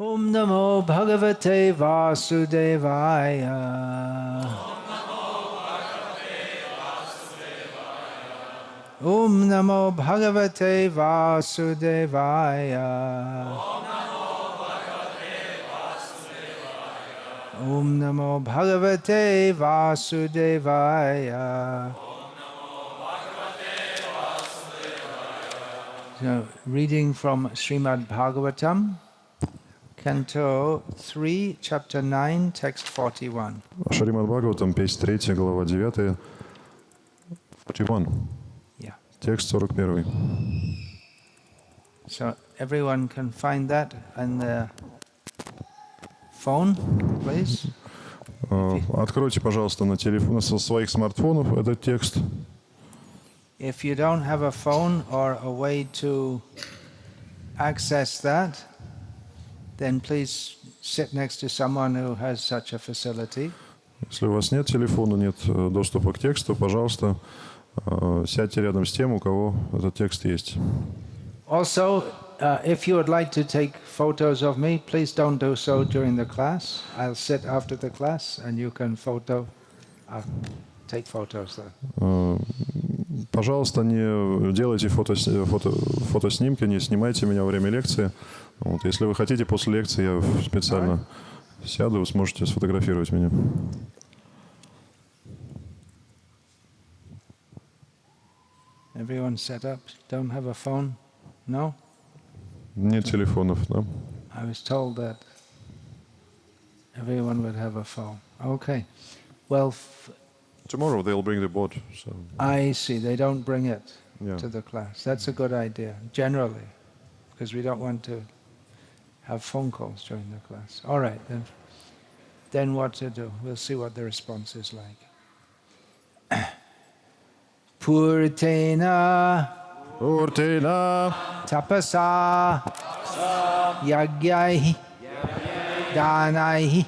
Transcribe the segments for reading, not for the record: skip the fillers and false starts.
Om Namo Bhagavate Vasudevaya. Om Namo Bhagavate Vasudevaya. Om Namo Bhagavate Vasudevaya. So, reading from Srimad-Bhagavatam, Canto 3, Chapter 9, Text 41. Шримад-Бхагаватам, песнь 3, глава 9, 41. Yeah. Текст 41. So everyone can find that on the phone, please. Откройте, пожалуйста, на телефон, со своих смартфонов этот текст. If you don't have a phone or a way to access that, then please sit next to someone who has such a facility. Если у вас нет телефона, нет доступа к тексту, пожалуйста, сядьте рядом с тем, у кого этот текст есть. Also, if you would like to take photos of me, please don't do so during the class. I'll sit after the class and you can take photos there. Пожалуйста, не делайте фотоснимки, не снимайте меня во время лекции. Вот, если вы хотите, после лекции я специально сяду, вы сможете сфотографировать меня. Everyone set up? Don't have a phone? No? Нет телефонов, да? I was told that everyone would have a phone. Okay. Well, Tomorrow they'll bring the board. So. I see. They don't bring it Yeah. to the class. That's a good idea, generally, because we don't want to have phone calls during the class. All right, then what to do? We'll see what the response is like. Purtena tapasa yagyai danai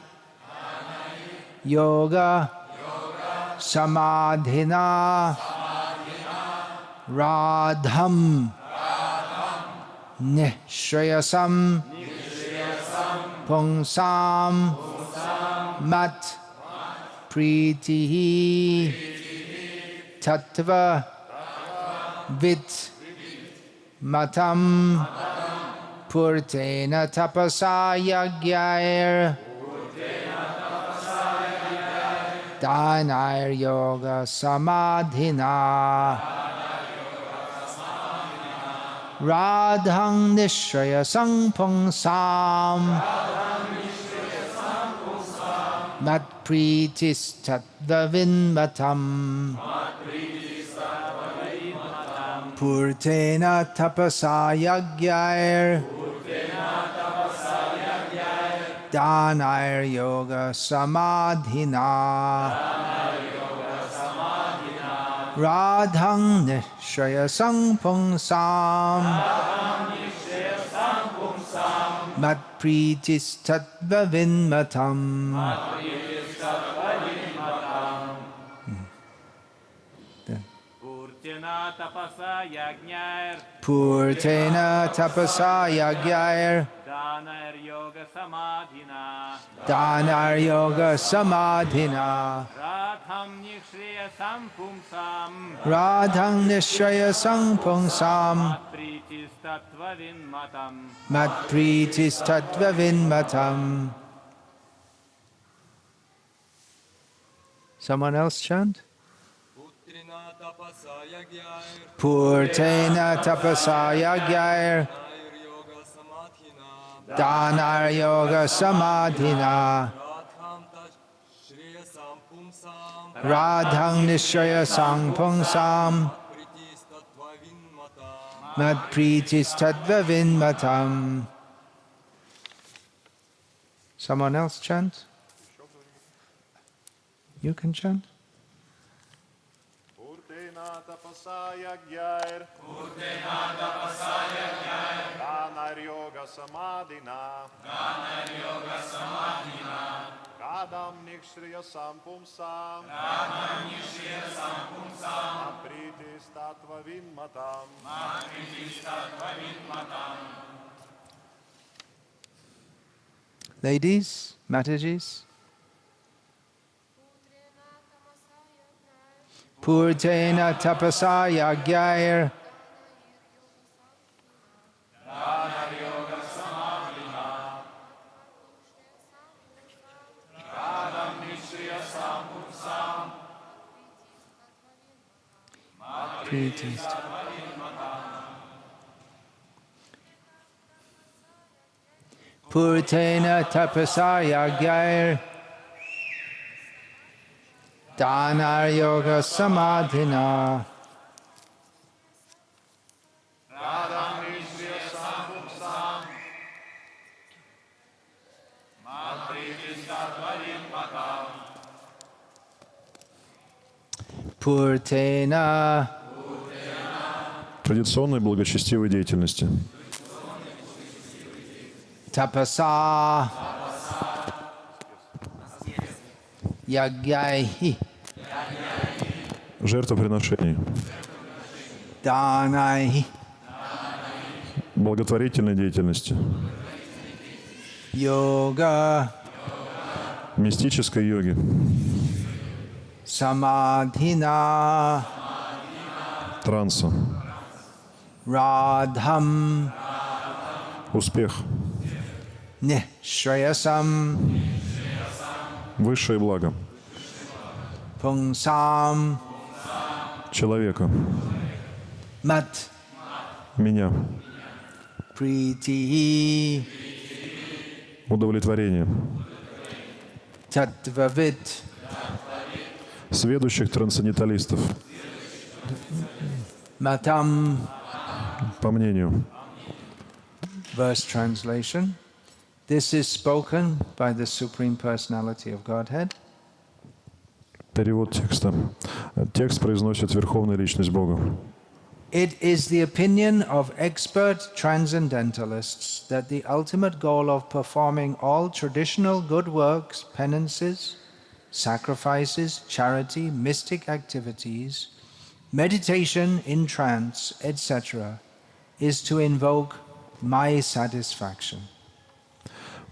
yoga samadhina radham nishrayasam pungsam mat pritihi tattva vit matam purtena tapasa yagyair Danair yoga samadhina Radhang nishrayasam pungsam Mat pritis tattvavinmatam Purtena tapasa yagyair Danair yoga samadhina Radhang nishrayasam pungsam Mat pritis tattvavinmatam. Purtena tapasa yagyair Danair yoga samadhina Danar yoga samadhina Radham nishrayasam pumsam Radhang nishrayasam pungsam Pritis tattvavinmatam Mat pritis tattvavinmatam. Someone else chant? Purtena tapasa yagyair Danar yoga samadhina Radhang nishrayasam pungsam Mat pritis tattvavinmatam. Someone else chant? You can chant? Purtena tapasa yagyair Danar yoga samadhina Radham nishrayasam pumsam Pritis tattvavinmatam. Ladies, Matajis. Purtena tapasa yagyair. Purtena tapasa yagyair. Danar yoga samadhina. Purtena. Традиционной благочестивой деятельности. Tapasa. Yagyaihi. Жертвоприношений. Danaihi. Благотворительной деятельности. Yoga. Мистической йоги. Samadhina. Транса. Radham. Успех. Nishrayasam. Высшее благо. Pungsam. Человека. Mat. Меня. Priti. Удовлетворение. Tattvavit. Сведущих трансценденталистов. Matam. По мнению. Verse translation. This is spoken by the Supreme Personality of Godhead. Перевод текста. Текст произносит Верховная Личность Бога. It is the opinion of expert transcendentalists that the ultimate goal of performing all traditional good works, penances, sacrifices, charity, mystic activities, meditation in trance, etc., is to invoke my satisfaction.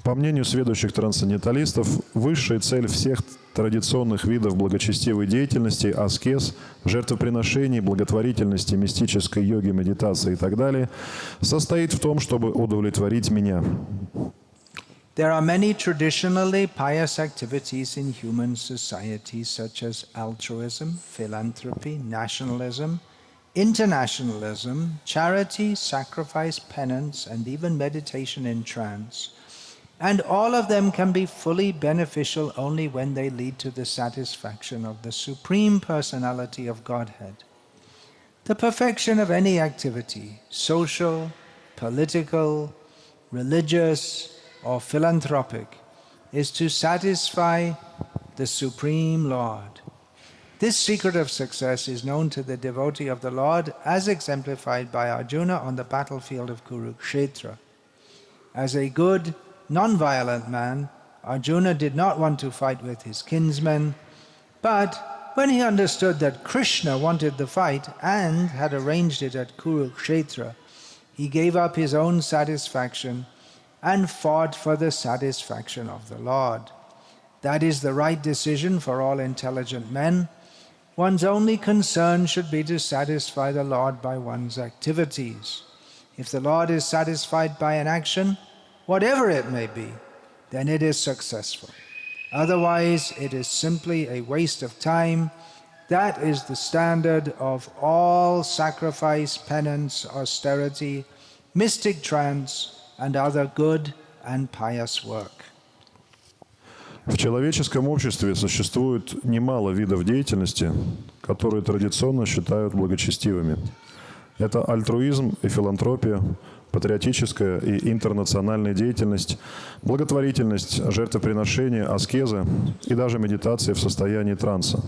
По мнению сведущих трансценденталистов, высшая цель всех традиционных видов благочестивой деятельности, аскез, жертвоприношений, благотворительности, мистической йоги, медитации и так далее, состоит в том, чтобы удовлетворить меня. There are many traditionally pious activities in human society, such as altruism, philanthropy, nationalism, internationalism, charity, sacrifice, penance, and even meditation in trance. And all of them can be fully beneficial only when they lead to the satisfaction of the Supreme Personality of Godhead. The perfection of any activity, social, political, religious, or philanthropic, is to satisfy the Supreme Lord. This secret of success is known to the devotee of the Lord as exemplified by Arjuna on the battlefield of Kurukshetra. As a good, non-violent man, Arjuna did not want to fight with his kinsmen, but when he understood that Krishna wanted the fight and had arranged it at Kurukshetra, he gave up his own satisfaction and fought for the satisfaction of the Lord. That is the right decision for all intelligent men. One's only concern should be to satisfy the Lord by one's activities. If the Lord is satisfied by an action, whatever it may be, then it is successful. Otherwise, it is simply a waste of time. That is the standard of all sacrifice, penance, austerity, mystic trance, and other good and pious work. В человеческом обществе существует немало видов деятельности, которые традиционно считают благочестивыми. Это альтруизм и филантропия, патриотическая и интернациональная деятельность, благотворительность, жертвоприношение, аскезы и даже медитация в состоянии транса.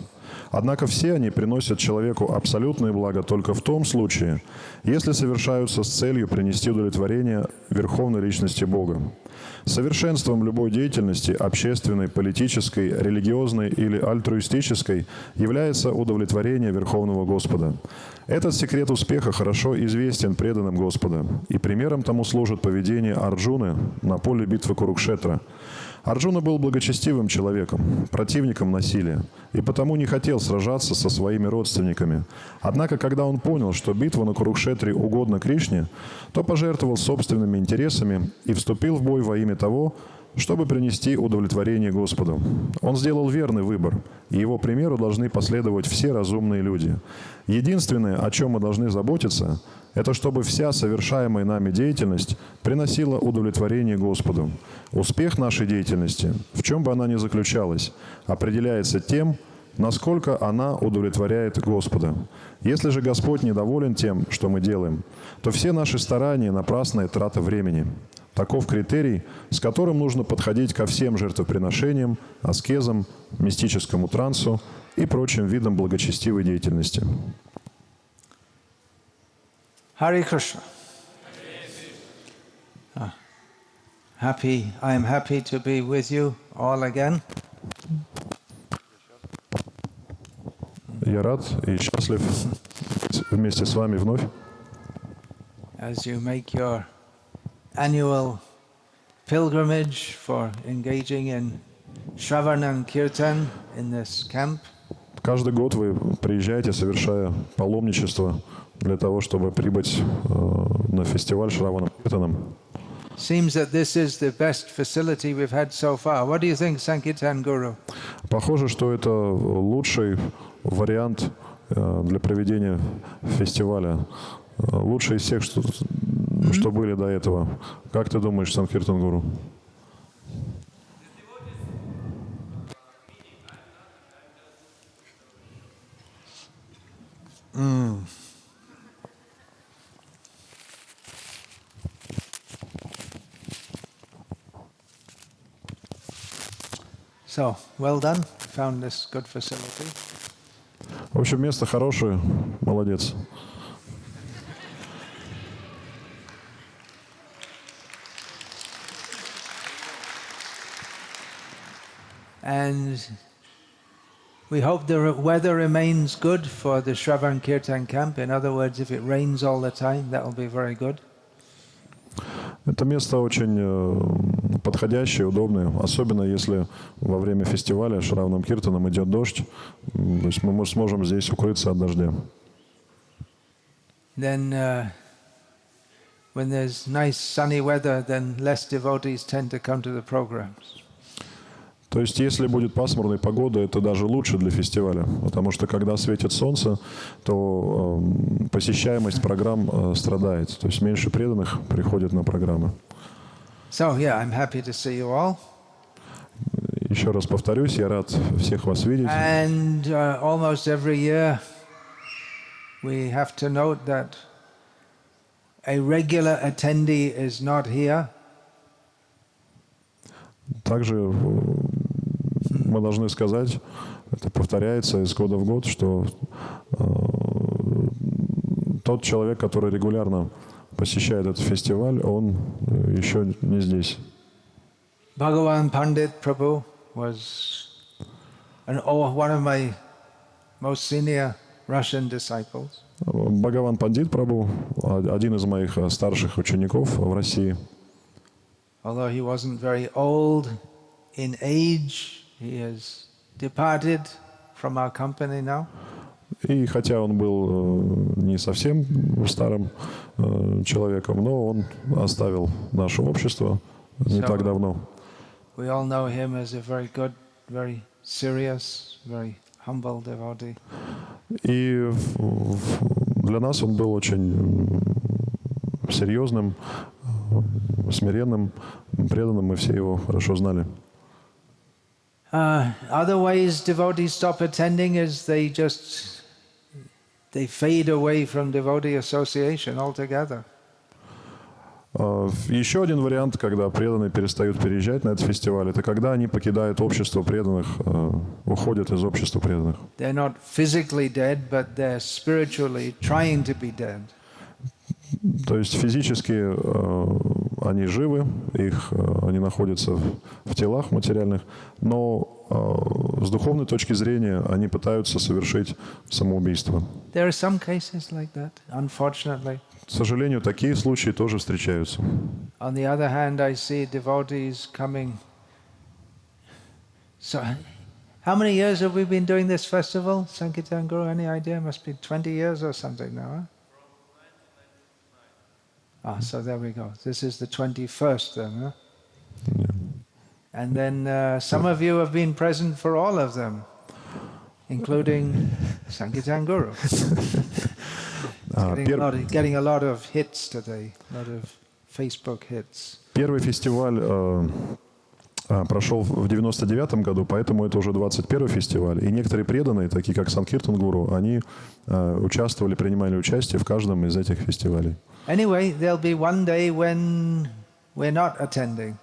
Однако все они приносят человеку абсолютное благо только в том случае, если совершаются с целью принести удовлетворение Верховной Личности Бога. Совершенством любой деятельности, общественной, политической, религиозной или альтруистической, является удовлетворение Верховного Господа. Этот секрет успеха хорошо известен преданным Господа, и примером тому служит поведение Арджуны на поле битвы Курукшетра. Арджуна был благочестивым человеком, противником насилия, и потому не хотел сражаться со своими родственниками. Однако, когда он понял, что битва на Курукшетре угодна Кришне, то пожертвовал собственными интересами и вступил в бой во имя того, чтобы принести удовлетворение Господу. Он сделал верный выбор, и его примеру должны последовать все разумные люди. Единственное, о чем мы должны заботиться, это чтобы вся совершаемая нами деятельность приносила удовлетворение Господу. Успех нашей деятельности, в чем бы она ни заключалась, определяется тем, насколько она удовлетворяет Господа. Если же Господь недоволен тем, что мы делаем, то все наши старания – напрасная трата времени. Таков критерий, с которым нужно подходить ко всем жертвоприношениям, аскезам, мистическому трансу и прочим видам благочестивой деятельности. Hare Krishna. I am happy to be with you all again. Я рад и счастлив вместе с вами вновь. As you make your annual pilgrimage for engaging in Shravan and Kirtan in this camp. Каждый год вы приезжаете, совершая паломничество для того, чтобы прибыть на фестиваль Шраваном Киртаном. Seems that this is the best facility we've had so far. What do you think, Sankirtan Guru? Похоже, что это лучший вариант для проведения фестиваля. Лучший из всех, что были до этого. Как ты думаешь, Санкиртан Гуру? So, well done. Found this good facility. В общем, место хорошее. Молодец. And we hope the weather remains good for the Shravan Kirtan camp. In other words, if it rains all the time, that will be very good. Это место очень подходящее, удобное, особенно если во время фестиваля Шраваном Киртаном идет дождь, то есть мы сможем здесь укрыться от дождя. Then when there's nice sunny weather, then less devotees tend to come to the programs. То есть, если будет пасмурная погода, это даже лучше для фестиваля, потому что когда светит солнце, то посещаемость программ страдает, то есть меньше преданных приходит на программы. So yeah, I'm happy to see you all. Еще раз повторюсь, я рад всех вас видеть. And almost every year we have to note that a regular attendee is not here. Также мы должны сказать, это повторяется из года в год, что тот человек, который регулярно посещает этот фестиваль, он еще не здесь. Bhagavan Pandit Prabhu was one of my most senior Russian disciples. Бхагаван Пандит Прабху, один из моих старших учеников в России. Although he wasn't very old in age, he has departed from our company now. И хотя он был не совсем старым человеком, но он оставил наше общество не так давно. We all know him as a very good, very serious, very humble devotee. И для нас он был очень серьезным, смиренным, преданным, мы все его хорошо знали. Other ways devotees stop attending is they fade away from devotee association altogether. Еще один вариант, когда преданные перестают переезжать на этот фестиваль, это когда они покидают общество преданных, уходят из общества преданных. They're not physically dead, but they're spiritually trying to be dead. То есть физически они живы, они находятся в телах материальных, но с духовной точки зрения они пытаются совершить самоубийство. There are some cases like that, unfortunately. К сожалению, такие случаи тоже встречаются. On the other hand, I see devotees coming. So, how many years have we been doing this festival, Sankirtan Guru? Any idea? Must be 20 years or something now. Huh? So there we go. This is the 21st then, huh? Yeah. And then some of you have been present for all of them, including Sankirtan Guru. Getting a lot of hits today, a lot of Facebook hits. Первый фестиваль прошел в 99-м году, поэтому это уже 21-й фестиваль. И некоторые преданные, такие как Санкиртан Гуру, они принимали участие в каждом из этих фестивалей. Anyway, there'll be one day when we're not attending.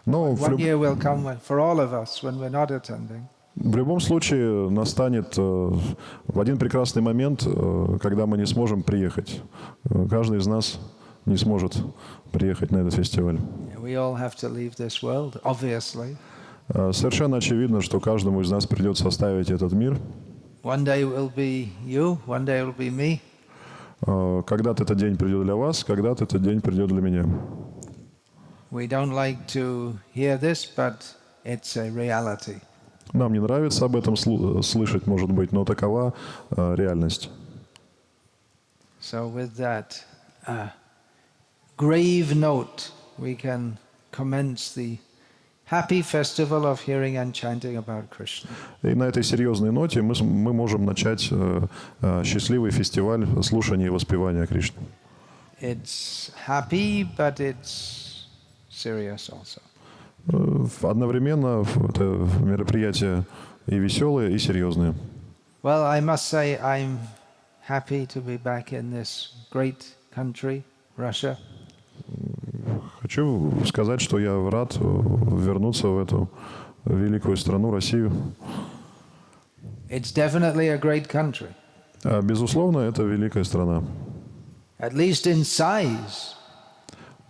Но One year will come for all of us when we're not attending. в любом случае настанет в один прекрасный момент, когда мы не сможем приехать. Каждый из нас не сможет приехать на этот фестиваль. We all have to leave this world, obviously. Совершенно очевидно, что каждому из нас придется оставить этот мир. One day it will be you, one day it will be me. Когда-то этот день придет для вас, когда-то этот день придет для меня. We don't like to hear this, but it's a reality. Нам не нравится об этом слышать, может быть, но такова реальность. So with that grave note, we can commence the happy festival of hearing and chanting about Krishna. И на этой серьезной ноте мы можем начать счастливый фестиваль слушания и воспевания Кришны. It's happy, but it's serious also. Одновременно это мероприятие и веселое, и серьезное. Well, I must say I'm happy to be back in this great country, Russia. Хочу сказать, что я рад вернуться в эту великую страну, Россию. It's definitely a great country. Безусловно, это великая страна. At least in size.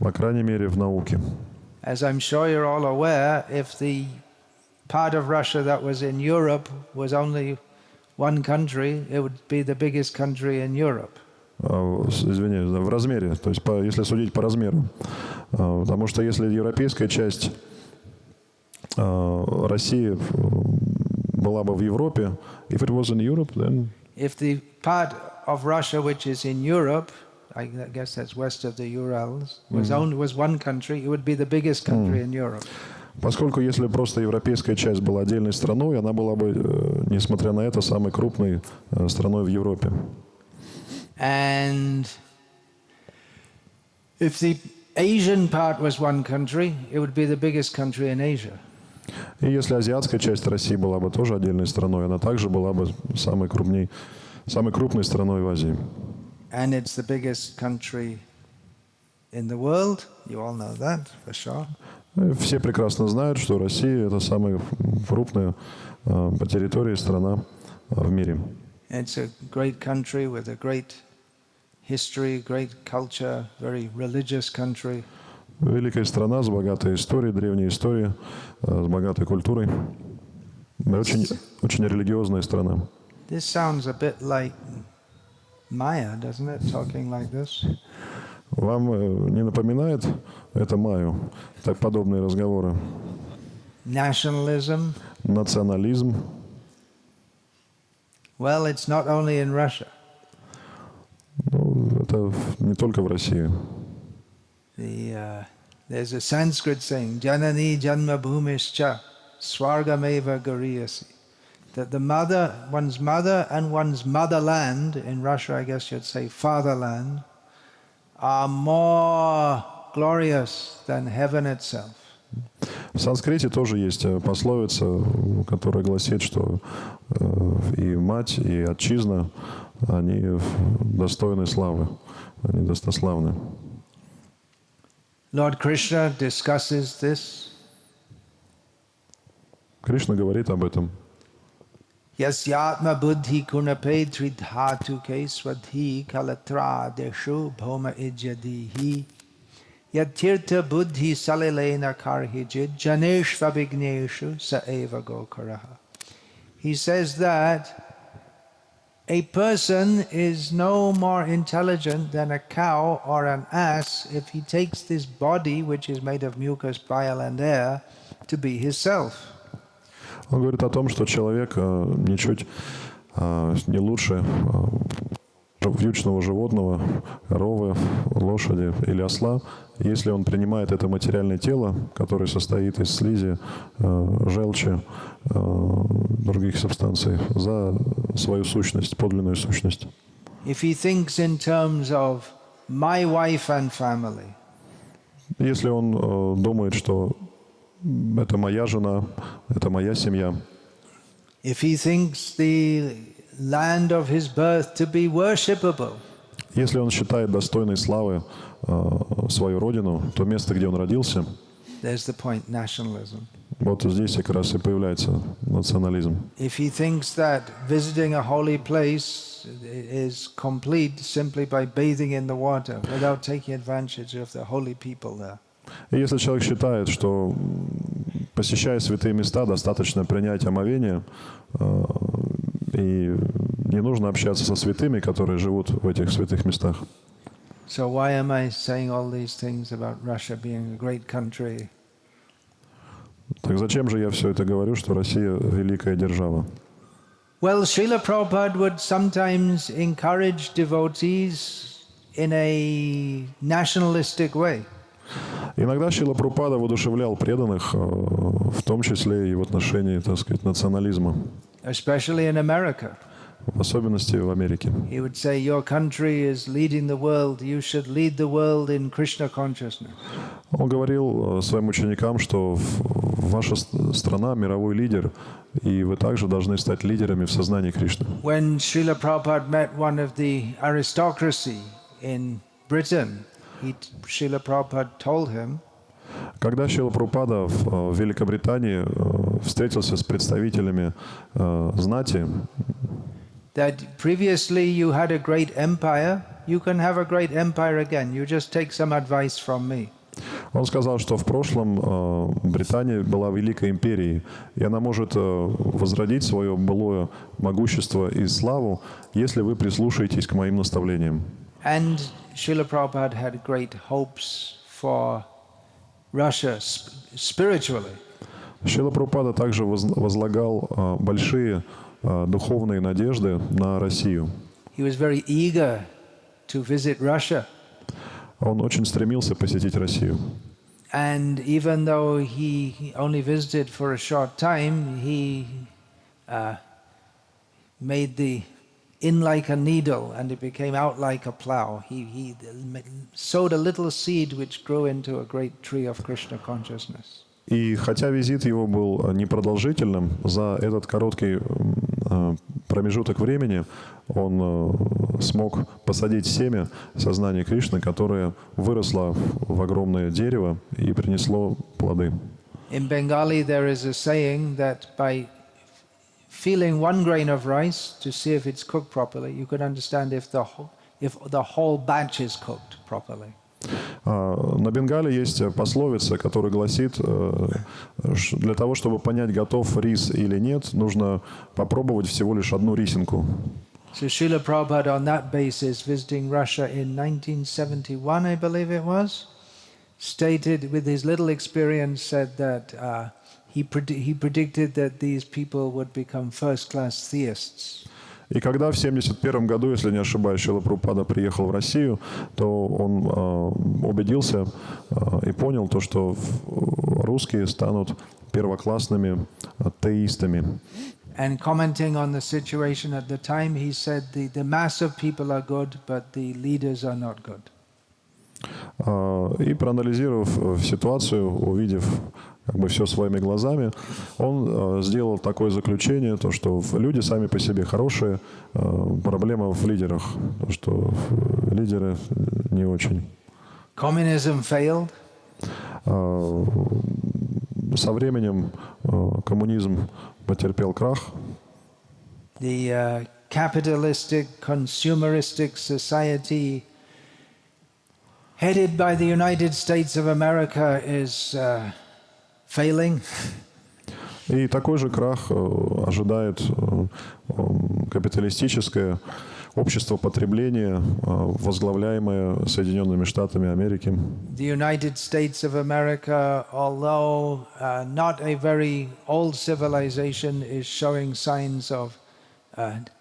По крайней мере, в науке. As I'm sure you're all aware, if the part of Russia that was in Europe was only one country, it would be the biggest country in Europe. Извиняюсь, в размере, то есть если судить по размеру. Потому что если европейская часть России была бы в Европе, if it was in Europe, then... If the part of Russia which is in Europe, I guess that's west of the Urals, was one country, it would be the biggest country in Europe. Поскольку если просто европейская часть была отдельной страной, она была бы, несмотря на это, самой крупной страной в Европе. And if the Asian part was one country, it would be the biggest country in Asia. И если азиатская часть России была бы тоже отдельной страной, она также была бы самой крупной страной в Азии. And it's the biggest country in the world. You all know that, for sure. Все прекрасно знают, что Россия – это самая крупная по территории страна в мире. It's a great country with a great history, great culture, very religious country. Великая страна с богатой историей, древней историей, с богатой культурой. Очень религиозная страна. This sounds a bit like Maya, doesn't it, talking like this? Вам не напоминает это Майю, так подобные разговоры? Nationalism. Национализм. Well, it's not only in Russia. Ну, это не только в России. There's a Sanskrit saying, Janani Janma Bhumischa Swargameva Gariyasi. That one's mother and one's motherland, in Russia I guess you'd say fatherland, are more glorious than heaven itself. В санскрите тоже есть пословица, которая гласит, что и мать, и отчизна, они достойны славы, они достославны. Lord Krishna discusses this. Кришна говорит об этом. Yasyatma buddhi kunape tridhatu ke swadhi kalatra deshu bhoma ijyadihi Yatirtha buddhi salilena karhijid janeshva vigneshu sa eva gokaraha. He says that a person is no more intelligent than a cow or an ass if he takes this body, which is made of mucus, bile and air, to be his self. Он говорит о том, что человек ничуть не лучше вьючного животного, коровы, лошади или осла, если он принимает это материальное тело, которое состоит из слизи, желчи, других субстанций, за свою сущность, подлинную сущность. If he thinks in terms of my wife and family, если он думает, что это моя жена, это моя семья, if he thinks the land of his birth to be worshipable, если он считает достойной славы свою родину, то место, где он родился, there's the point, nationalism. вот здесь как раз и появляется национализм. If he thinks that visiting a holy place is complete simply by bathing in the water without taking advantage of the holy people there. И если человек считает, что посещая святые места, достаточно принять омовение, и не нужно общаться со святыми, которые живут в этих святых местах. So why am I saying all these things about Russia being a great country? Так зачем же я все это говорю, что Россия великая держава? Well, Srila Prabhupada would sometimes encourage devotees in a nationalistic way. Иногда Шрила Прабхупада воодушевлял преданных, в том числе и в отношении, так сказать, национализма. Especially in America. В особенности в Америке. He would say, your country is leading the world, you should lead the world in Krishna consciousness. Он говорил своим ученикам, что ваша страна мировой лидер, и вы также должны стать лидерами в сознании Кришны. When Srila Prabhupada met one of the aristocracy in Britain, Srila Prabhupada told him, когда Шрила Прабхупада в Великобритании встретился с представителями знати, that previously you had a great empire, you can have a great empire again. You just take some advice from me. Он сказал, что в прошлом Британия была великой империей, и она может возродить свое былое могущество и славу, если вы прислушаетесь к моим наставлениям. And Srila Prabhupada had great hopes for Russia spiritually. Шрила Прабхупада также возлагал большие духовные надежды на Россию. He was very eager to visit Russia. Он очень стремился посетить Россию. And even though he only visited for a short time, he made the in like a needle and it became out like a plow. He sowed a little seed which grew into a great tree of Krishna consciousness. И хотя визит его был непродолжительным, за этот короткий промежуток времени он смог посадить семя сознания Кришны, которое выросло в огромное дерево и принесло плоды. In Bengali there is a saying that by feeling one grain of rice to see if it's cooked properly, you could understand if the whole batch is cooked properly. На Бенгале есть пословица, которая гласит, для того, чтобы понять, готов рис или нет, нужно попробовать всего лишь одну рисинку. So Srila Prabhupada on that basis, visiting Russia in 1971, I believe it was, stated with his little experience, said that he predicted that these people would become first-class theists. И когда в 1971 году, если не ошибаюсь, Шрила Прабхупада приехал в Россию, то он убедился и понял то, что русские станут первоклассными теистами. And commenting on the situation at the time, he said the mass of people are good, but the leaders are not good. И проанализировав ситуацию, увидев как бы все своими глазами, он сделал такое заключение, то, что люди сами по себе хорошие, проблема в лидерах, то, что лидеры не очень. Communism failed. Со временем коммунизм потерпел крах. The capitalistic, consumeristic society headed by the United States of America is failing. И такой же крах ожидает капиталистическое общество потребления, возглавляемое Соединенными Штатами Америки. The United States of America, although not a very old civilization, is showing signs of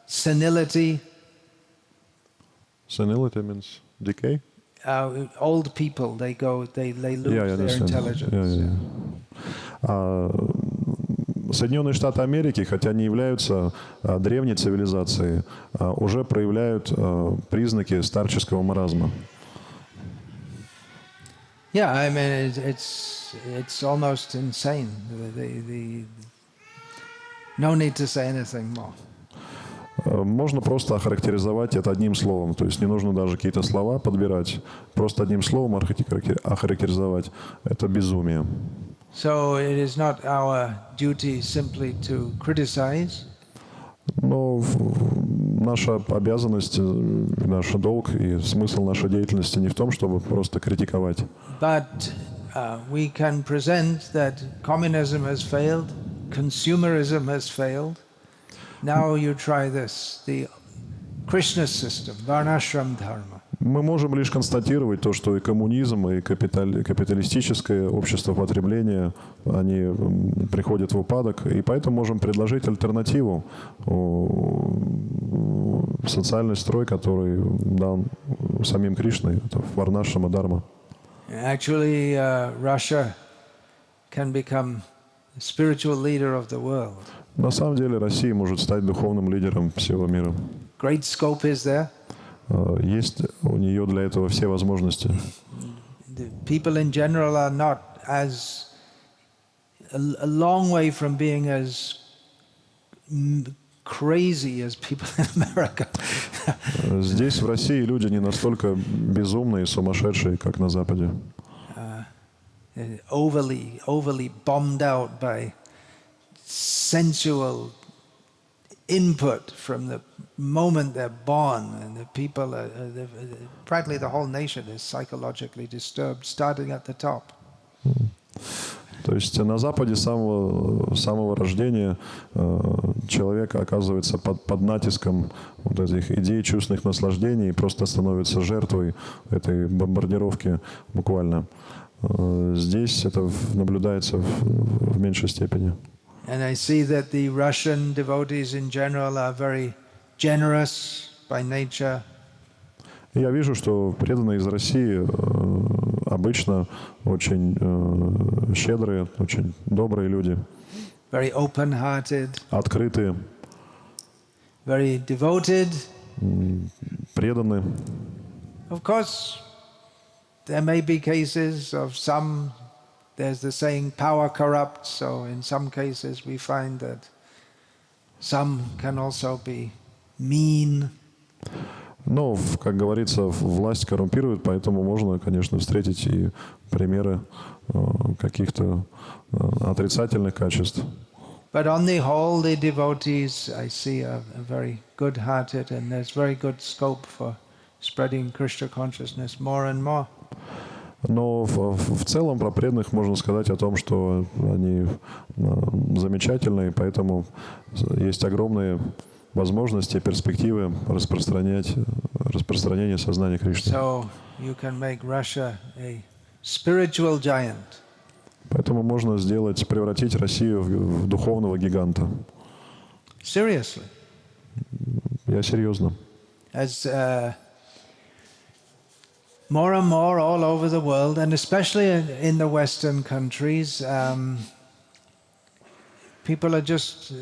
senility. Senility means decay? Old people, they lose their intelligence. Соединенные Штаты Америки, хотя не являются древней цивилизацией, уже проявляют признаки старческого маразма. Yeah, I mean it's almost insane. No need to say anything more. Можно просто охарактеризовать это одним словом, то есть не нужно даже какие-то слова подбирать, просто одним словом охарактеризовать это безумие. So it is not our duty simply to criticize. Но наша обязанность, наш долг и смысл нашей деятельности не в том, чтобы просто критиковать. But we can present that communism has failed, consumerism has failed. Now you try this, the Krishna system, Varnashram Dharma. Мы можем лишь констатировать то, что и коммунизм, и капиталистическое общество потребления, они приходят в упадок, и поэтому можем предложить альтернативу, социальный строй, который дан самим Кришной, это Варнашрама Дharma. Actually, Russia can become the spiritual leader of the world. На самом деле Россия может стать духовным лидером всего мира. Great scope is there. Есть у нее для этого все возможности. The people in general are not as a long way from being as crazy as people in America. Здесь, в России, люди не настолько безумные и сумасшедшие, как на Западе. Overly bombed out by sensual input from the moment they're born, and the people practically the whole nation is psychologically disturbed, starting at the top. То есть на Западе с самого рождения человек оказывается под натиском вот этих идей чувственных наслаждений и просто становится жертвой этой бомбардировки буквально. Здесь это наблюдается в меньшей степени. And I see that the Russian devotees in general are very generous by nature. Я вижу, что преданные из России обычно очень щедрые, очень добрые люди. Very open-hearted. Открытые. Very devoted. Преданные. Of course, there may be cases of some. There's the saying, power corrupts, so in some cases we find that some can also be mean. Но, как говорится, власть коррумпирует, поэтому можно, конечно, встретить и примеры каких-то отрицательных качеств. But on the whole, the devotees, I see, are very good-hearted, and there's very good scope for spreading Krishna consciousness more and more. Но в целом про преданных можно сказать о том, что они замечательные, поэтому есть огромные возможности, перспективы распространения сознания Кришны. So you can make Russia a spiritual giant. Поэтому можно превратить Россию в духовного гиганта. Seriously. Я серьезно. As more and more all over the world, and especially in the Western countries, people are just,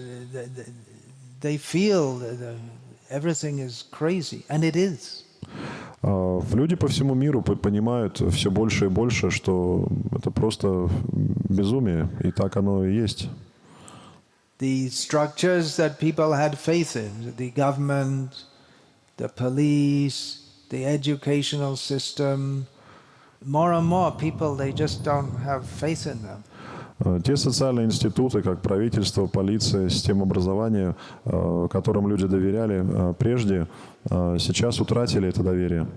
they feel that everything is crazy, and it is. Люди по всему миру понимают все больше и больше, что это просто безумие, и так оно и есть. The structures that people had faith in, the government, the police, the educational system, more and more people, they just don't have faith in them. Те социальные институты, как правительство, полиция, система образования, которым люди доверяли прежде, сейчас утратили это доверие.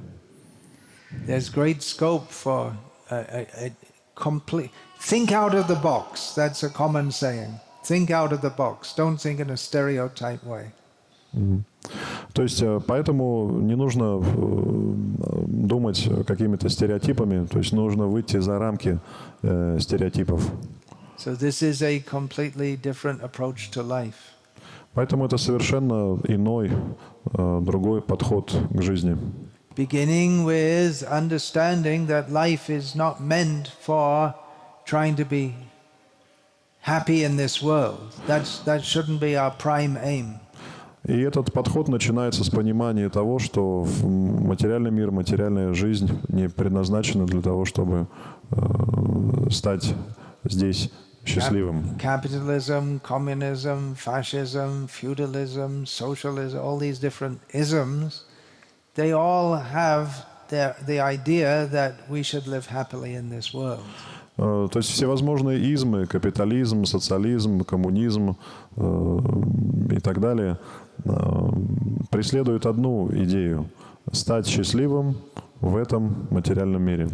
There's great scope for a complete... Think out of the box. That's a common saying. Think out of the box. Don't think in a stereotype way. То есть, поэтому не нужно думать какими-то стереотипами, то есть нужно выйти за рамки стереотипов. So this is a completely different approach to life. Поэтому это совершенно иной, другой подход к жизни. Beginning with understanding that life is not meant for trying to be happy in this world. That shouldn't be our prime aim. И этот подход начинается с понимания того, что материальный мир, материальная жизнь не предназначена для того, чтобы стать здесь счастливым. Capitalism, communism, fascism, feudalism, socialism, all these different isms, they all have the idea that we should live happily in this world. То есть всевозможные измы, капитализм, социализм, коммунизм и так далее преследуют одну идею – стать счастливым в этом материальном мире.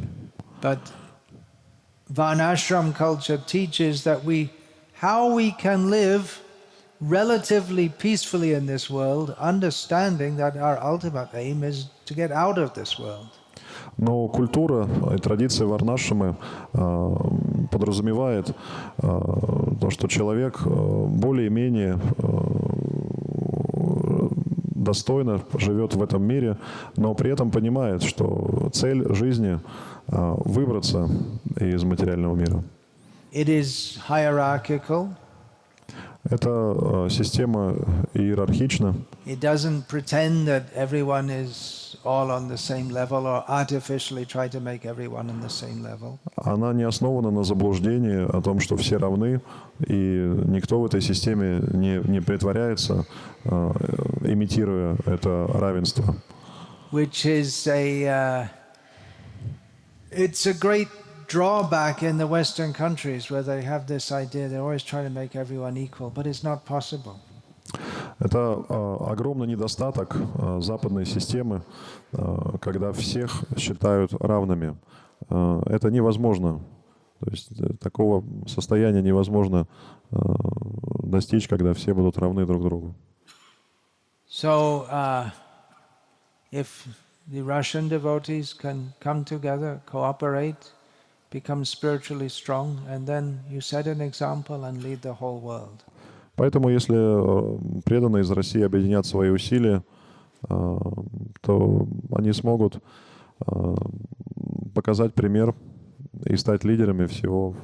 But Varnashram culture teaches that how we can live relatively peacefully in this world, understanding that our ultimate aim is to get out of this world. Но культура и традиция варнашрамы подразумевает то, что человек более-менее достойно живет в этом мире, но при этом понимает, что цель жизни выбраться из материального мира. It is hierarchical. Эта система иерархична. It doesn't pretend that everyone is all on the same level or artificially try to make everyone on the same level. Она не основана на заблуждении о том, что все равны, и никто в этой системе не притворяется, имитируя это равенство. Which is it's a great drawback in the Western countries where they have this idea, they're always trying to make everyone equal, but it's not possible. Это огромный недостаток западной системы, когда всех считают равными. Это невозможно. То есть такого состояния невозможно достичь, когда все будут равны друг другу. So, if the Russian devotees can come together, cooperate, become spiritually strong, and then you set an example and lead the whole world. Поэтому, если преданные из России объединят свои усилия, то они смогут показать пример и стать лидерами всего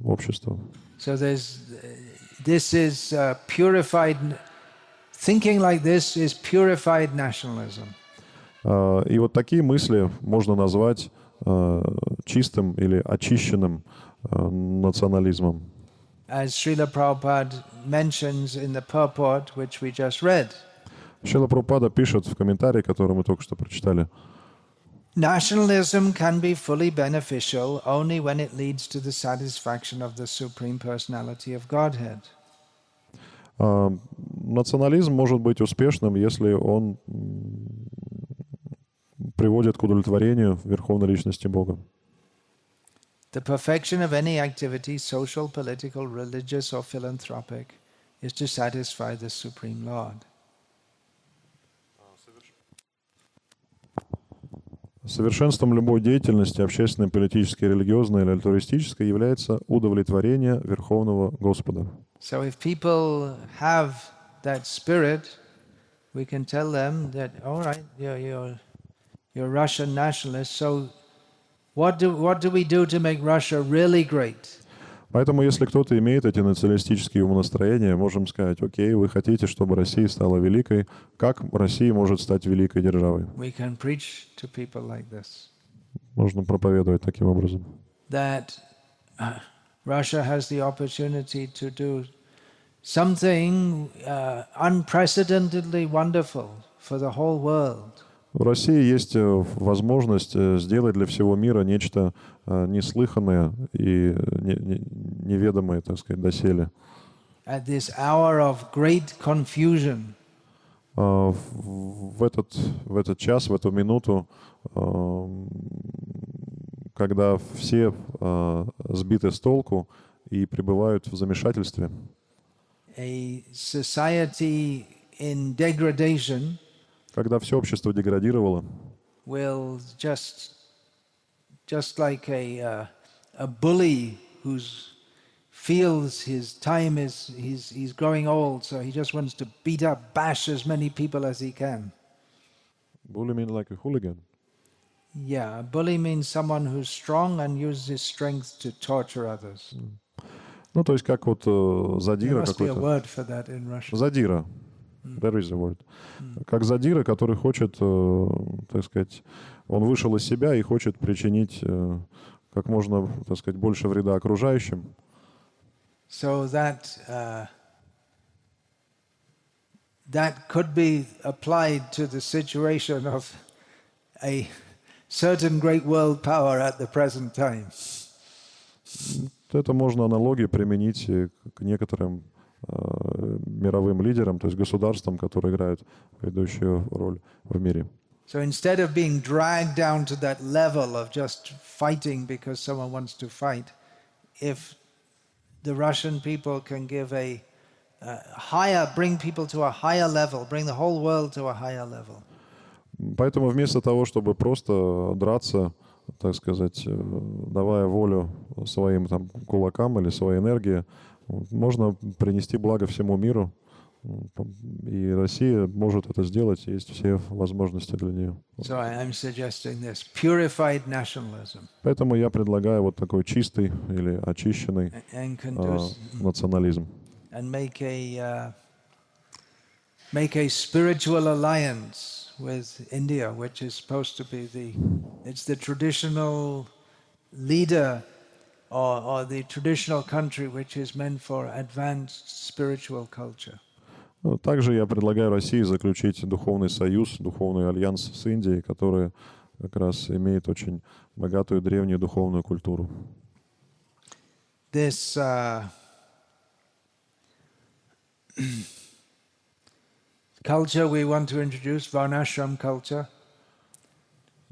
общества. So this is purified. Thinking like this is purified nationalism. И вот такие мысли можно назвать чистым или очищенным национализмом. As Srila Prabhupada mentions in the purport which we just read. Шрила Прабхупада пишет в комментарии, который мы только что прочитали. Nationalism can be fully beneficial only when it leads to the satisfaction of the Supreme Personality of Godhead. Национализм может быть успешным, если он приводит к удовлетворению Верховной Личности Бога. The perfection of any activity, social, political, religious or philanthropic, is to satisfy the Supreme Lord. Совершенством любой деятельности, общественной, политической, религиозной или альтруистической, является удовлетворение Верховного Господа. So if people have that spirit, we can tell them that, all right, you're Russian nationalist, so what do we do to make Russia really great? Поэтому, если кто-то имеет эти националистические умонастроения, можем сказать, окей, вы хотите, чтобы Россия стала великой, как Россия может стать великой державой? We can preach to people like this. Можно проповедовать таким образом. That Russia has the opportunity to do something unprecedentedly wonderful for the whole world. В России есть возможность сделать для всего мира нечто неслыханное и неведомое, так сказать, доселе. At this hour of great confusion, В этот час, в эту минуту, когда все сбиты с толку и пребывают в замешательстве, a society in degradation когда все общество деградировало, will just like a bully who's feels his time is he's growing old, so he just wants to beat up, bash as many people as he can. bully mean like a hooligan. Yeah, a bully means someone who's strong and uses his strength to torture others. Ну, то есть как вот There задира must be a какой-то. word for that in Russian. Задира. There is a word. Как задира, который хочет, так сказать, он вышел из себя и хочет причинить как можно, так сказать, больше вреда окружающим. So that could be applied to the situation of a certain great world power at the present time. Это можно аналогии применить и к некоторым мировым лидерам, то есть государствам, которые играют ведущую роль в мире. So instead of being dragged down to that level of just fighting because someone wants to fight, if the Russian people can give bring people to a higher level, bring the whole world to a higher level. Поэтому вместо того, чтобы просто драться, так сказать, давая волю своим там кулакам или своей энергии, можно принести благо всему миру. И Россия может это сделать, есть все возможности для нее. So I'm suggesting this purified nationalism. Поэтому я предлагаю вот такой чистый или очищенный национализм. And make a spiritual alliance with India, which is supposed to be the traditional leader or the traditional country which is meant for advanced spiritual culture. Также я предлагаю России заключить духовный союз, духовный альянс с Индией, которая как раз имеет очень богатую древнюю духовную культуру. This culture we want to introduce, Varnashram culture.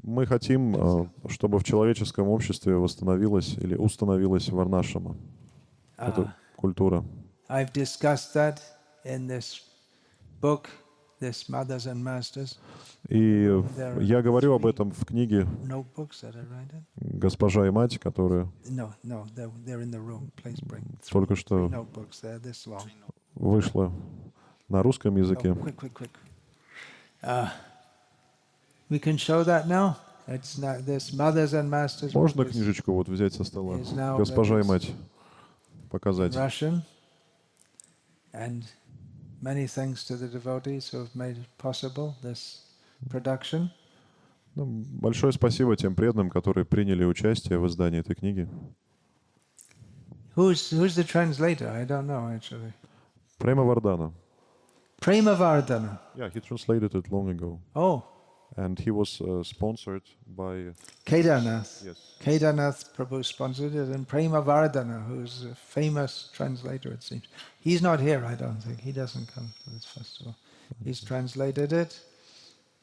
Мы хотим, чтобы в человеческом обществе восстановилась или установилась варнашрама, эта культура. I've discussed that in this book, this Mothers and Masters. И я говорю об этом в книге Notebooks that I write in? «Госпожа и мать», которая No, they're in the room. Please bring только что notebooks. They're this long. вышла на русском языке. Oh, quick. We can show that now. It's not this Mothers and Masters. Можно book is книжечку вот взять со стола? is now «Госпожа и that мать» показать. Russian, and many thanks to the devotees who have made it possible, this production. Большое спасибо тем преданным, которые приняли участие в издании этой книги. Who's the translator? I don't know actually. Према Вардана. Prema Vardhana. Yeah, he translated it long ago. Oh, And he was sponsored by... Kedarnath. Yes. Kedarnath Prabhu sponsored it, and Prema Vardhana, who's a famous translator, it seems. He's not here, I don't think. He doesn't come to this festival. He's translated it,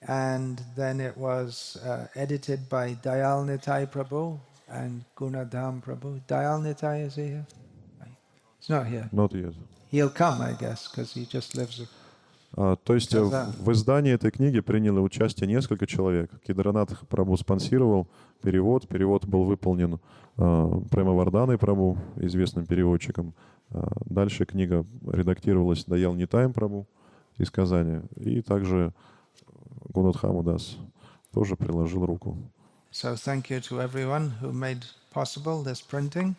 and then it was edited by Dayal Nitai Prabhu and Gunadham Prabhu. Dayal Nitai, is he here? He's not here. Not yet. He'll come, I guess, because he just lives... То есть в издании этой книги приняло участие несколько человек. Кедаранат Прабhu спонсировал перевод. Перевод был выполнен Према Варданой Прабhu, известным переводчиком. Дальше книга редактировалась Даял Нитаем Прабhu из Казани. И также Гунадхам Дас тоже приложил руку. So thank you to everyone who made possible this printing.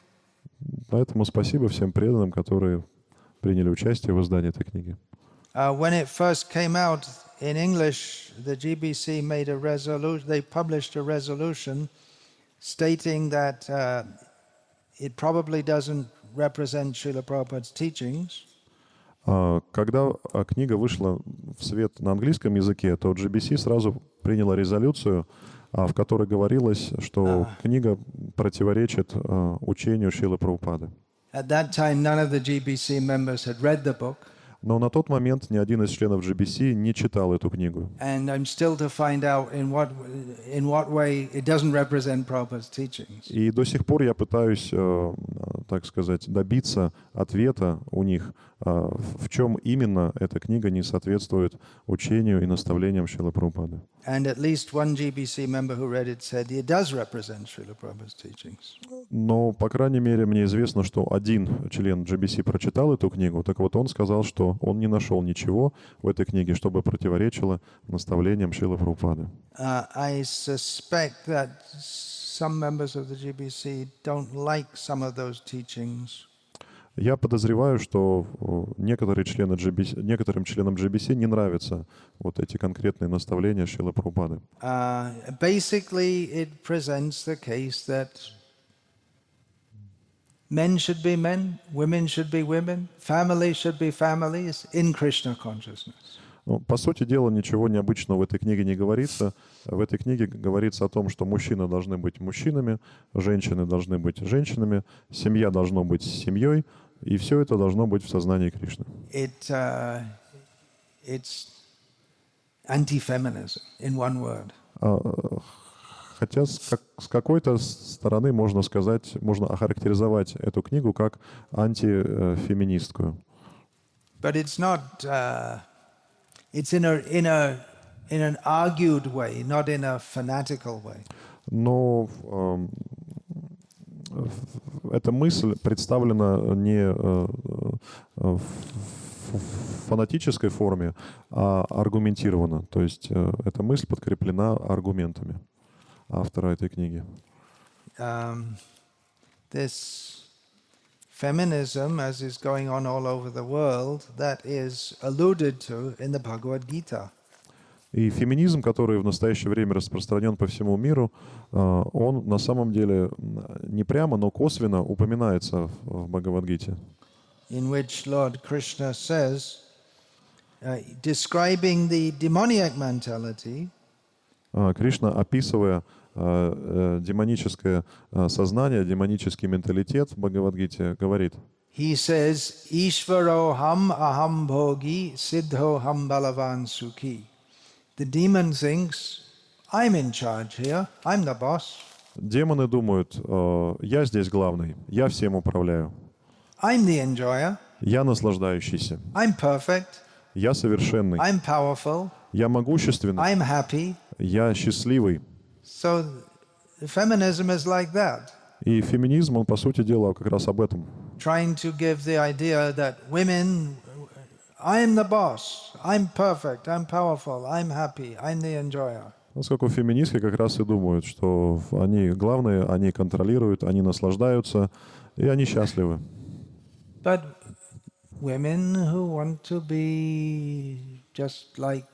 Поэтому спасибо всем преданным, которые приняли участие в издании этой книги. When it first came out in English, the GBC made a resolution. They published a resolution stating that it probably doesn't represent Srila Prabhupada's teachings. Когда книга вышла в свет на английском языке, то GBC сразу приняла резолюцию, в которой говорилось, что книга противоречит учению Шрилы Прабхупады. At that time, none of the GBC members had read the book. Но на тот момент ни один из членов GBC не читал эту книгу. And I'm still to find out in what way it doesn't represent Prabhupada's teachings. И до сих пор я пытаюсь, так сказать, добиться ответа у них, в чем именно эта книга не соответствует учению и наставлениям Шрилы Прабхупады. And at least one GBC member who read it said it does represent Srila Prabhupada's teachings. Но, по крайней мере, мне известно, что один член GBC прочитал эту книгу, так вот он сказал, что он не нашел ничего в этой книге, чтобы противоречило наставлениям Шрилы Прабхупады. I suspect that some members of the GBC don't like some of those teachings. Я подозреваю, что некоторым членам GBC не нравятся вот эти конкретные наставления Шрилы Прабхупады. Basically, it presents the case that men should be men, women should be women, families should be families in Krishna consciousness. Ну, по сути дела, ничего необычного в этой книге не говорится. В этой книге говорится о том, что мужчины должны быть мужчинами, женщины должны быть женщинами, семья должна быть семьей, и все это должно быть в сознании Кришны. It's anti-feminism, in one word. Хотя с какой-то стороны можно сказать, можно охарактеризовать эту книгу как антифеминистскую. But it's not. It's in an argued way, not in a fanatical way. Но эта мысль представлена не в фанатической форме, а аргументирована. То есть эта мысль подкреплена аргументами автора этой книги. This feminism, as is going on all over the world, that is alluded to in the Bhagavad Gita. И феминизм, который в настоящее время распространен по всему миру, он на самом деле не прямо, но косвенно упоминается в Бхагавад-гите. In which Lord Krishna says, describing the demoniac mentality, Кришна, описывая демоническое сознание, демонический менталитет в Бхагавад-гите, говорит: he says, Ishvaroham aham bhogi siddhoham balavan sukhi. The demon thinks, I'm in charge here, I'm the boss. Демоны думают: я здесь главный, я всем управляю. I'm the enjoyer. Я наслаждающийся. I'm perfect. Я совершенный. I'm powerful. Я могущественный. I'm happy. Я счастливый. So feminism is like that. И феминизм, он, по сути дела, как раз об этом. Trying to give the idea that women, I'm the boss, I'm perfect, I'm powerful, I'm happy, I'm the enjoyer. Поскольку феминистки как раз и думают, что они главные, они контролируют, они наслаждаются, и они счастливы. But women who want to be just like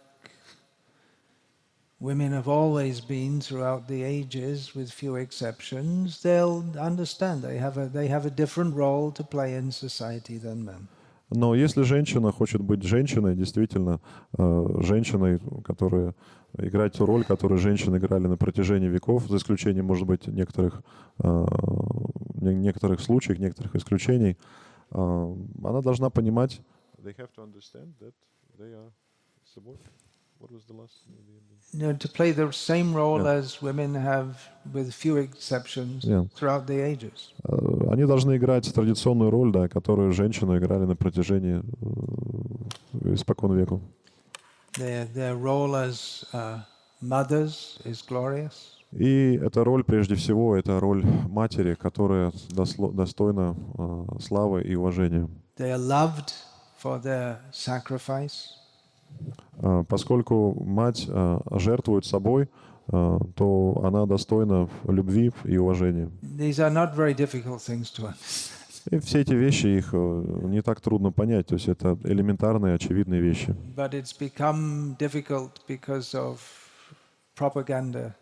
women have always been throughout the ages, with few exceptions, they'll understand they have a different role to play in society than men. Но если женщина хочет быть женщиной, действительно, женщиной, которая играет ту роль, которую женщины играли на протяжении веков, за исключением, может быть, некоторых случаев, некоторых исключений, она должна понимать. They have to understand that they are subordinate. What was the last? To play the same role as women have, with few exceptions, throughout the ages. Они должны играть традиционную роль, да, которую женщины играли на протяжении испокон веку. Their role as mothers is glorious. И эта роль, прежде всего, это роль матери, которая достойна славы и уважения. They are loved for their sacrifice. Поскольку мать жертвует собой, то она достойна любви и уважения. These are not very difficult things to understand. И все эти вещи, их не так трудно понять, то есть это элементарные, очевидные вещи. But it's become difficult because of propaganda.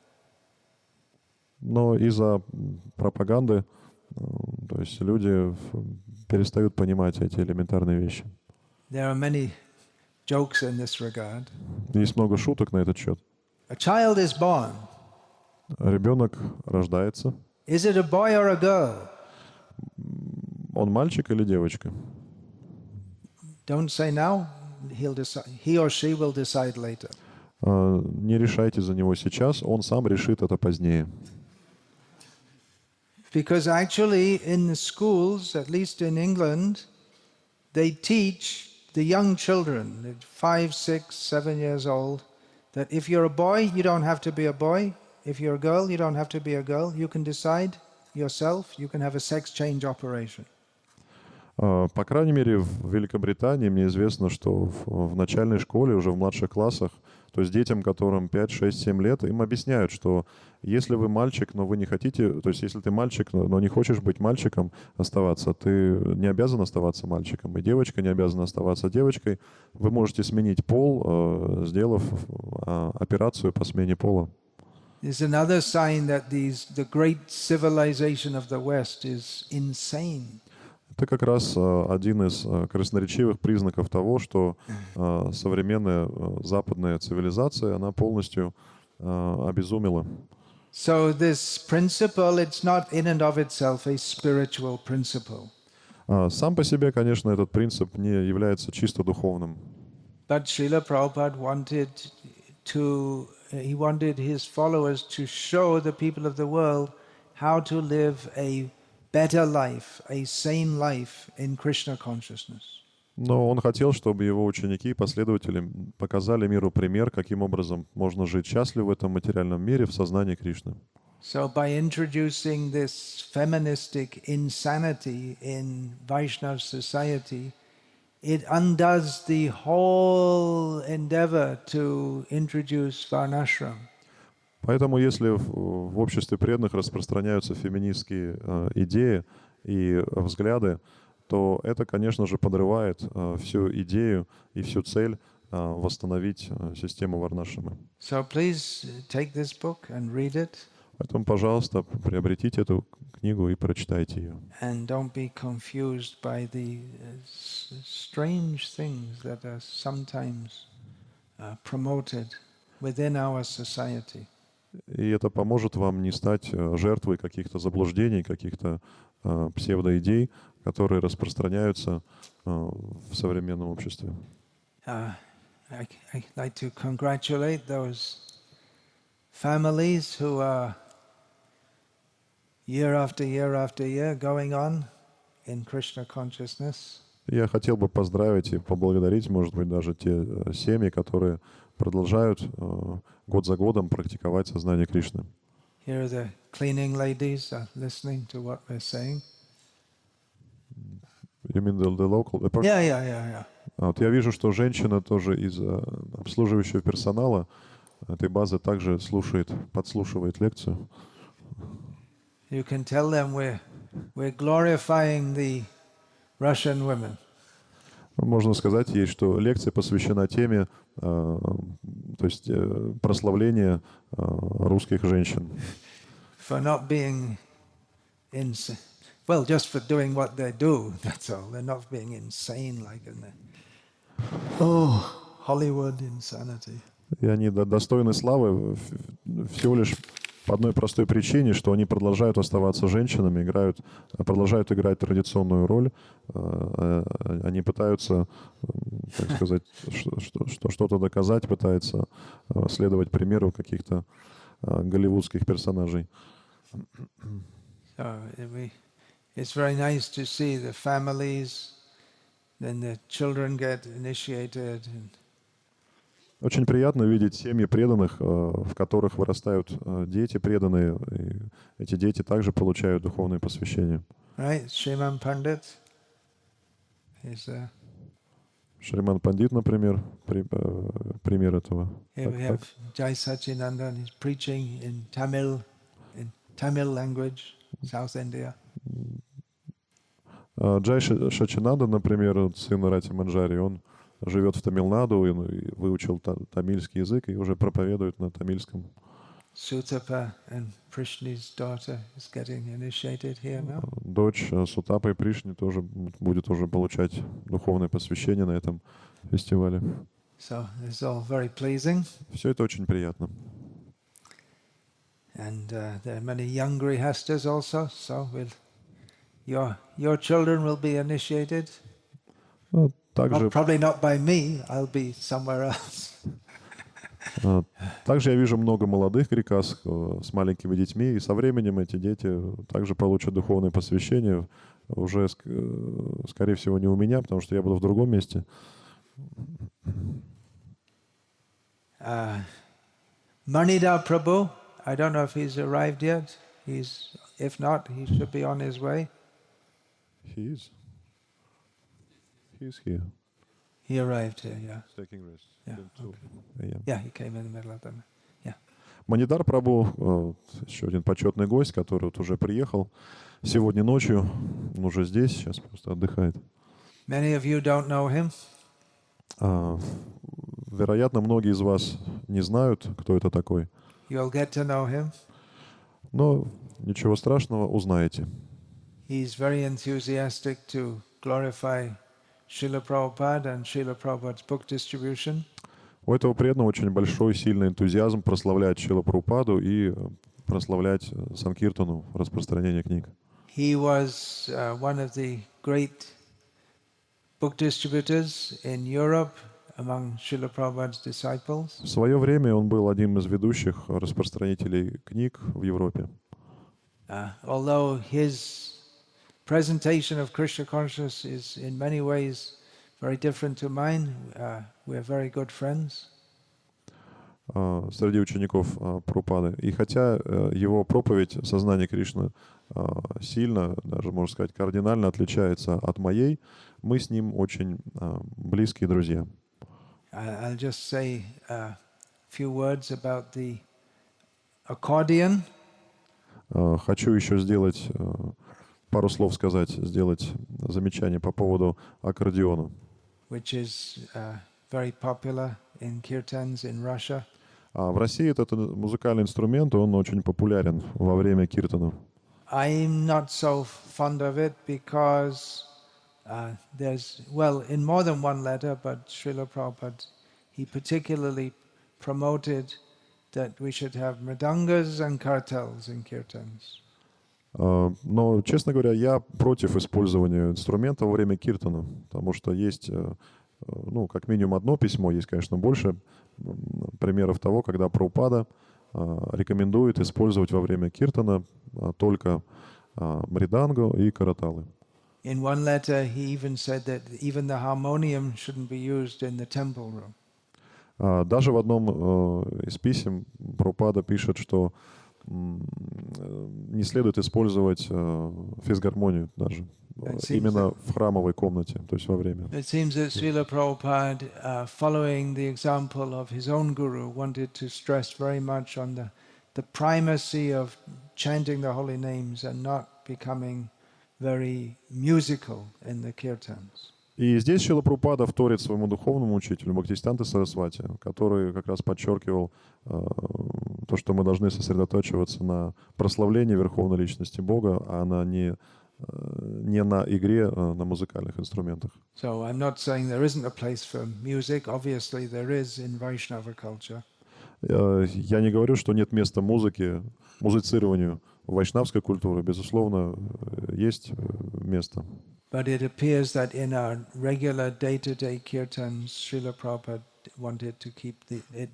Но из-за пропаганды, то есть люди перестают понимать эти элементарные вещи. There are many jokes in this regard. Есть много шуток на этот счет. A child is born. Ребенок рождается. Is it a boy or a girl? Он мальчик или девочка? Don't say now. He or she will decide later. Не решайте за него сейчас, он сам решит это позднее. Because actually in the schools, at least in England, they teach the young children, 5, 6, 7 years old, that if you're a boy, you don't have to be a boy. If you're a girl, you don't have to be a girl. You can decide yourself. You can have a sex change operation. По крайней мере, в Великобритании мне известно, что в начальной школе, уже в младших классах, то есть детям, которым 5, 6, 7 лет, им объясняют, что если вы мальчик, но вы не хотите, то есть если ты мальчик, но не хочешь быть мальчиком, оставаться, ты не обязан оставаться мальчиком, и девочка не обязана оставаться девочкой. Вы можете сменить пол, сделав операцию по смене пола. There's another sign that the great civilization of the West is insane. Это как раз один из красноречивых признаков того, что современная западная цивилизация, она полностью обезумела. So this principle, it's not in and of itself a spiritual principle. Сам по себе, конечно, этот принцип не является чисто духовным. But Srila Prabhupada wanted his followers to show the people of the world how to live a better life, a sane life in Krishna consciousness. Но он хотел, чтобы его ученики и последователи показали миру пример, каким образом можно жить счастливо в этом материальном мире в сознании Кришны. So by introducing this feministic insanity in Vaishnava society, it undoes the whole endeavor to introduce Varnashram. Поэтому, если в обществе преданных распространяются феминистские идеи и взгляды, то это, конечно же, подрывает всю идею и всю цель восстановить систему Варнашрамы. So please take this book and read it. Поэтому, пожалуйста, приобретите эту книгу и прочитайте ее. And don't be confused by the strange things that are sometimes promoted within our society. И это поможет вам не стать жертвой каких-то заблуждений, каких-то псевдоидей, которые распространяются в современном обществе. I'd like to congratulate those families who are year after year going on in Krishna consciousness. Я хотел бы поздравить и поблагодарить, может быть, даже те семьи, которые продолжают год за годом практиковать сознание Кришны. Here the cleaning ladies are listening to what we're saying. You mean the local? Yeah. Вот я вижу, что женщина тоже из обслуживающего персонала этой базы также подслушивает лекцию. You can tell them we're glorifying the Russian women. Можно сказать ей, что лекция посвящена теме, то есть прославления русских женщин. For not being just for doing what they do, that's all. They're not being insane like in the Hollywood insanity. И они достойны славы всего лишь по одной простой причине, что они продолжают оставаться женщинами, продолжают играть традиционную роль. Они пытаются, так сказать, что-то доказать, пытаются следовать примеру каких-то голливудских персонажей. So it's very nice to see the families, then the children get initiated. Очень приятно видеть семьи преданных, в которых вырастают дети преданные, и эти дети также получают духовное посвящение. Right, Sriman Pandit is Шриман Пандит, например, пример этого. here we have Jai Sachinandan, he's preaching in Tamil language, South India. Джай Шачинанда, например, сын Рати Манджари, он живет в Тамилнаду и выучил тамильский язык и уже проповедует на тамильском. Sutapa and Prishni's daughter is getting initiated here now. Дочь Сутапа и Пришни тоже будет уже получать духовное посвящение на этом фестивале. So it's all very pleasing. Все это очень приятно. And there are many young grihastas also, so your children will be initiated. Также, Probably not by me, I'll be somewhere else. также я вижу много молодых грекас с маленькими детьми, и со временем эти дети также получат духовное посвящение, уже, скорее всего, не у меня, потому что я буду в другом месте. Manida Prabhu, I don't know if he's arrived yet. If not, he should be on his way. He is. He's here. He arrived here, yeah. Taking rest. Yeah, Till 2 a.m. Yeah, he came in the middle of the... Yeah. Манидар Прабhu, еще один почетный гость, который вот уже приехал сегодня ночью. Он уже здесь, сейчас просто отдыхает. Many of you don't know him. Вероятно, многие из вас не знают, кто это такой. You'll get to know him. Но ничего страшного, узнаете. He's very enthusiastic to glorify Srila Prabhupada and Srila Prabhupada's book distribution. У этого преданного очень большой, сильный энтузиазм прославлять Шрила Прабхупаду и прославлять Санкиртану, распространение книг. He was one of the great book distributors in Europe among Srila Prabhupada's disciples. В свое время он был одним из ведущих распространителей книг в Европе. Although his presentation of Krishna consciousness is in many ways very different to mine, we're very good friends. Среди учеников Прабхупады. И хотя его проповедь сознания Кришны сильно, даже можно сказать, кардинально отличается от моей, мы с ним очень близкие друзья. I'll just say a few words about the accordion. Хочу еще сделать пару слов сказать, сделать замечание по поводу аккордеона. Which is very popular in kirtans in Russia. В России этот музыкальный инструмент, он очень популярен во время киртанов. I'm not so fond of it because there's, well, in more than one letter, but Srila Prabhupada, he particularly promoted that we should have mridangas and kartals in kirtans. Но, честно говоря, я против использования инструмента во время киртана, потому что есть, ну, как минимум одно письмо, есть, конечно, больше примеров того, когда Прабхупада рекомендует использовать во время киртана только мридангу и караталы. In one letter, he even said that even the harmonium shouldn't be used in the temple room. Даже в одном из писем Прабхупада пишет, что не следует использовать физгармонию даже именно в храмовой комнате, то есть во время. It seems that Srila Prabhupada, following the example of his own guru, wanted to stress very much on the primacy of chanting the holy names and not becoming very musical in the kirtans. И здесь Шрила Прабхупада вторит своему духовному учителю Бхактисиданта Сарасвати, который как раз подчеркивал то, что мы должны сосредотачиваться на прославлении Верховной Личности Бога, а не на игре на музыкальных инструментах. So I'm not saying there isn't a place for music. Obviously there is in Vaishnava culture. Я не говорю, что нет места музыке, музицированию в вайшнавской культуре. Безусловно, есть место. But it appears that in our regular day-to-day kirtans, Srila Prabhupada wanted to keep it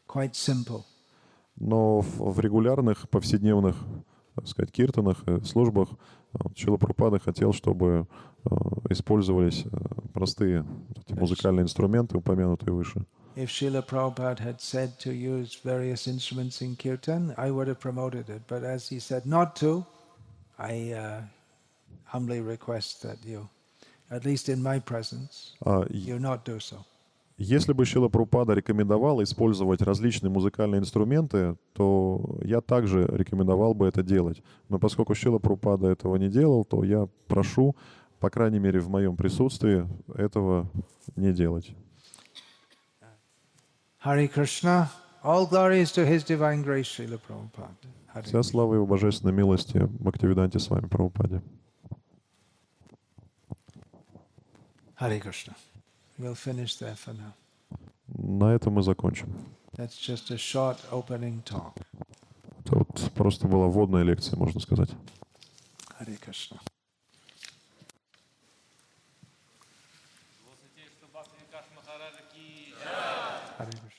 quite simple. Но в регулярных, повседневных, так сказать, киртанах, службах Шрила Прабхупада хотел, чтобы использовались простые музыкальные инструменты, упомянутые выше. If Srila Prabhupada had said to use various instruments in kirtan, I would have promoted it. But as he said not to, I humbly request that you, at least in my presence, you not do so. Если бы Шрила Прабхупада рекомендовал использовать различные музыкальные инструменты, то я также рекомендовал бы это делать. Но поскольку Шрила Прабхупада этого не делал, то я прошу, по крайней мере в моем присутствии, этого не делать. Hare Krishna, all glories to His divine grace, Srila Prabhupada. Вся слава Его божественной милости Бхактивиданте Свами Прабхупаде. Hare Krishna. We'll finish there for now. На этом мы закончим. That's just a short opening talk. Это вот просто была вводная лекция, можно сказать. Hare Krishna. Hare Krishna.